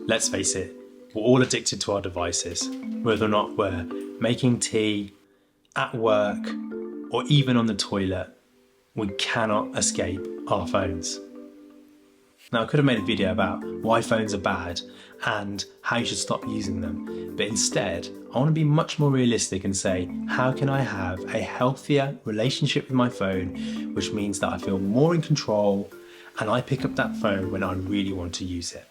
Let's face it, we're all addicted to our devices, whether or not we're making tea, at work, or even on the toilet. We cannot escape our phones. Now, I could have made a video about why phones are bad and how you should stop using them, but instead, I want to be much more realistic and say, how can I have a healthier relationship with my phone, which means that I feel more in control and I pick up that phone when I really want to use it.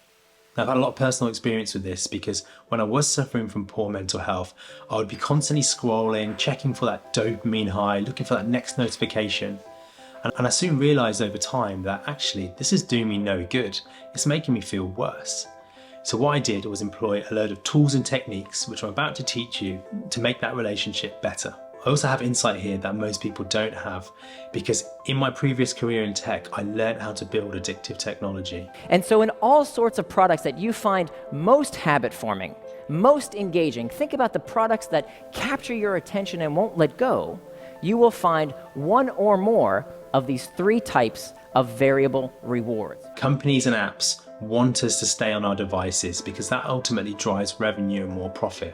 Now, I've had a lot of personal experience with this because when I was suffering from poor mental health, I would be constantly scrolling, checking for that dopamine high, looking for that next notification. And I soon realised over time that actually this is doing me no good. It's making me feel worse. So what I did was employ a load of tools and techniques, which I'm about to teach you, to make that relationship better. I also have insight here that most people don't have, because in my previous career in tech, I learned how to build addictive technology. And so in all sorts of products that you find most habit-forming, most engaging, think about the products that capture your attention and won't let go, you will find one or more of these three types of variable rewards. Companies and apps want us to stay on our devices because that ultimately drives revenue and more profit.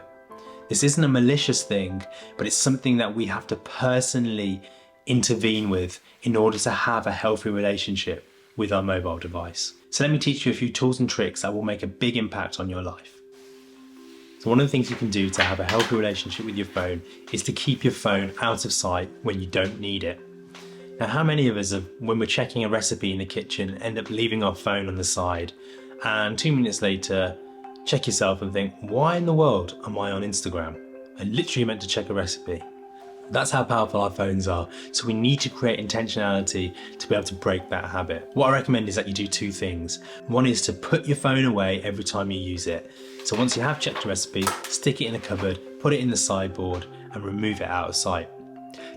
This isn't a malicious thing, but it's something that we have to personally intervene with in order to have a healthy relationship with our mobile device. So let me teach you a few tools and tricks that will make a big impact on your life. So one of the things you can do to have a healthy relationship with your phone is to keep your phone out of sight when you don't need it. Now, how many of us, when we're checking a recipe in the kitchen, end up leaving our phone on the side and 2 minutes later check yourself and think, why in the world am I on Instagram? I literally meant to check a recipe. That's how powerful our phones are. So we need to create intentionality to be able to break that habit. What I recommend is that you do two things. One is to put your phone away every time you use it. So once you have checked a recipe, stick it in a cupboard, put it in the sideboard and remove it out of sight.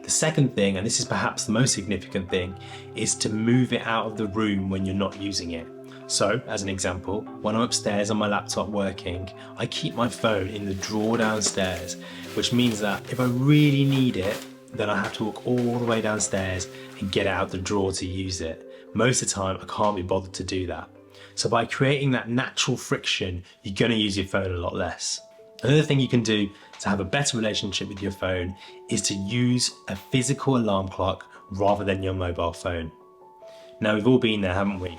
The second thing, and this is perhaps the most significant thing, is to move it out of the room when you're not using it. So, as an example, when I'm upstairs on my laptop working, I keep my phone in the drawer downstairs, which means that if I really need it, then I have to walk all the way downstairs and get it out the drawer to use it. Most of the time, I can't be bothered to do that. So by creating that natural friction, you're going to use your phone a lot less. Another thing you can do to have a better relationship with your phone is to use a physical alarm clock rather than your mobile phone. Now, we've all been there, haven't we?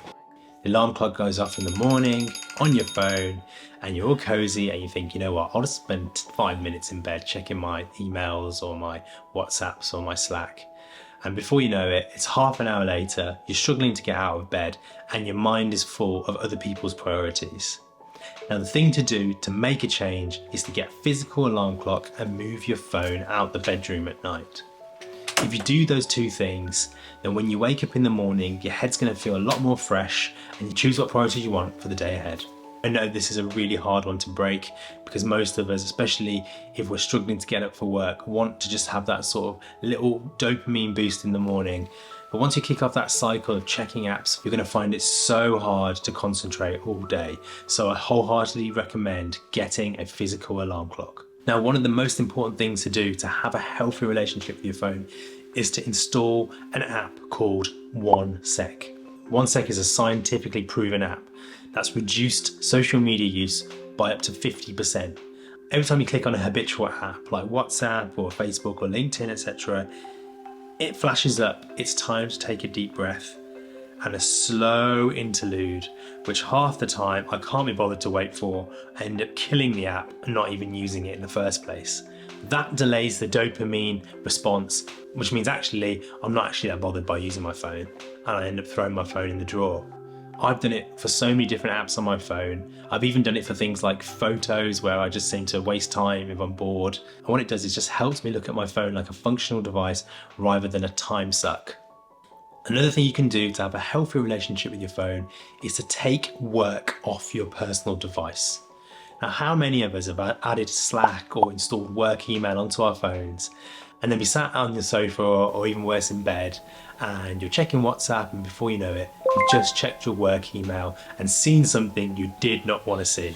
The alarm clock goes off in the morning on your phone and you're all cozy and you think, you know what, I'll just spend 5 minutes in bed checking my emails or my WhatsApps or my Slack. And before you know it, it's half an hour later, you're struggling to get out of bed and your mind is full of other people's priorities. Now, the thing to do to make a change is to get a physical alarm clock and move your phone out the bedroom at night. If you do those two things, then when you wake up in the morning, your head's going to feel a lot more fresh and you choose what priorities you want for the day ahead. I know this is a really hard one to break because most of us, especially if we're struggling to get up for work, want to just have that sort of little dopamine boost in the morning. But once you kick off that cycle of checking apps, you're going to find it so hard to concentrate all day. So I wholeheartedly recommend getting a physical alarm clock. Now, one of the most important things to do to have a healthy relationship with your phone is to install an app called OneSec. OneSec is a scientifically proven app that's reduced social media use by up to 50%. Every time you click on a habitual app like WhatsApp or Facebook or LinkedIn, etc., it flashes up, it's time to take a deep breath and a slow interlude, which half the time I can't be bothered to wait for. I end up killing the app and not even using it in the first place. That delays the dopamine response, which means actually I'm not actually that bothered by using my phone and I end up throwing my phone in the drawer. I've done it for so many different apps on my phone. I've even done it for things like photos where I just seem to waste time if I'm bored. And what it does is just helps me look at my phone like a functional device rather than a time suck. Another thing you can do to have a healthy relationship with your phone is to take work off your personal device. Now, how many of us have added Slack or installed work email onto our phones and then be sat on your sofa or even worse in bed and you're checking WhatsApp and before you know it, you've just checked your work email and seen something you did not want to see.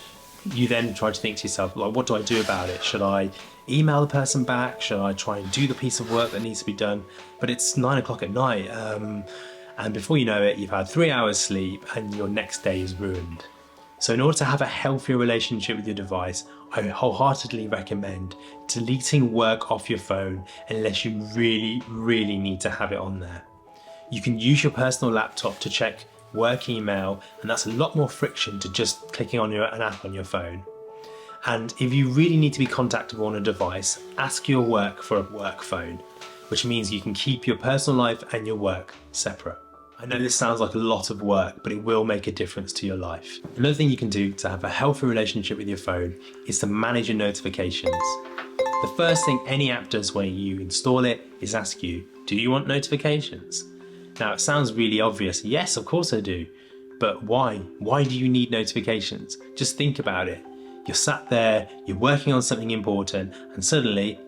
You then try to think to yourself, like, what do I do about it? Should I email the person back? Should I try and do the piece of work that needs to be done? But it's 9 o'clock at night and before you know it, you've had 3 hours sleep and your next day is ruined. So in order to have a healthier relationship with your device, I wholeheartedly recommend deleting work off your phone unless you really need to have it on there. You can use your personal laptop to check work email, and that's a lot more friction to just clicking on an app on your phone. And if you really need to be contactable on a device, ask your work for a work phone, which means you can keep your personal life and your work separate. I know this sounds like a lot of work, but it will make a difference to your life. Another thing you can do to have a healthy relationship with your phone is to manage your notifications. The first thing any app does when you install it is ask you, do you want notifications? Now it sounds really obvious. Yes, of course I do. But why? Why do you need notifications? Just think about it. You're sat there, you're working on something important, and suddenly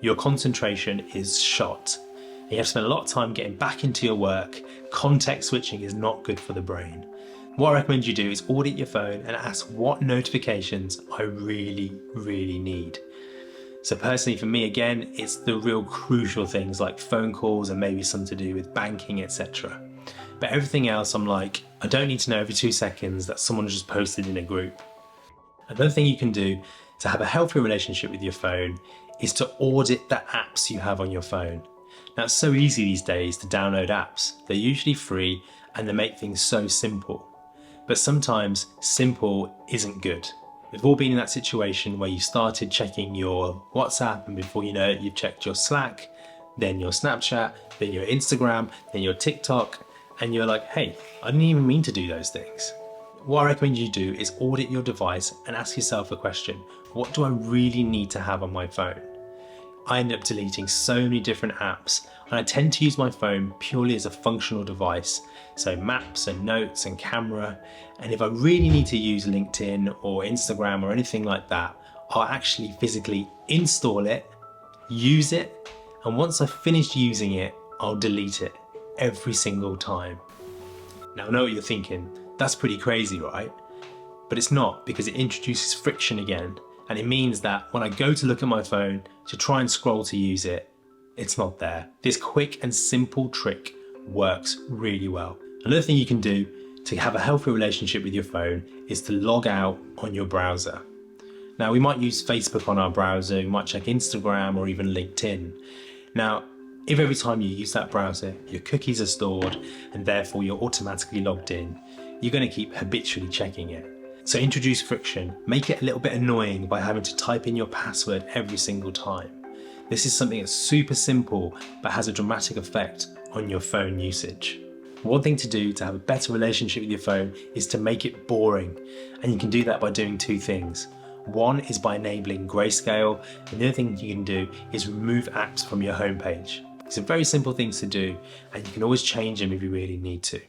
your concentration is shot. And you have to spend a lot of time getting back into your work. Context switching is not good for the brain. What I recommend you do is audit your phone and ask what notifications I really need. So personally for me, again, it's the real crucial things like phone calls and maybe some to do with banking, etc. But everything else, I'm like, I don't need to know every 2 seconds that someone just posted in a group. Another thing you can do to have a healthy relationship with your phone is to audit the apps you have on your phone. Now it's so easy these days to download apps. They're usually free and they make things so simple. But sometimes simple isn't good. We've all been in that situation where you started checking your WhatsApp and before you know it, you've checked your Slack, then your Snapchat, then your Instagram, then your TikTok, and you're like, hey, I didn't even mean to do those things. What I recommend you do is audit your device and ask yourself a question. What do I really need to have on my phone? I end up deleting so many different apps, and I tend to use my phone purely as a functional device. So maps and notes and camera. And if I really need to use LinkedIn or Instagram or anything like that, I'll actually physically install it, use it, and once I've finished using it, I'll delete it every single time. Now I know what you're thinking, that's pretty crazy, right? But it's not, because it introduces friction again. And it means that when I go to look at my phone to try and scroll to use it, it's not there. This quick and simple trick works really well. Another thing you can do to have a healthy relationship with your phone is to log out on your browser. Now we might use Facebook on our browser, we might check Instagram or even LinkedIn. Now, if every time you use that browser, your cookies are stored and therefore you're automatically logged in, you're going to keep habitually checking it. So introduce friction, make it a little bit annoying by having to type in your password every single time. This is something that's super simple but has a dramatic effect on your phone usage. One thing to do to have a better relationship with your phone is to make it boring, and you can do that by doing two things. One is by enabling grayscale, and the other thing you can do is remove apps from your homepage. These are very simple things to do, and you can always change them if you really need to.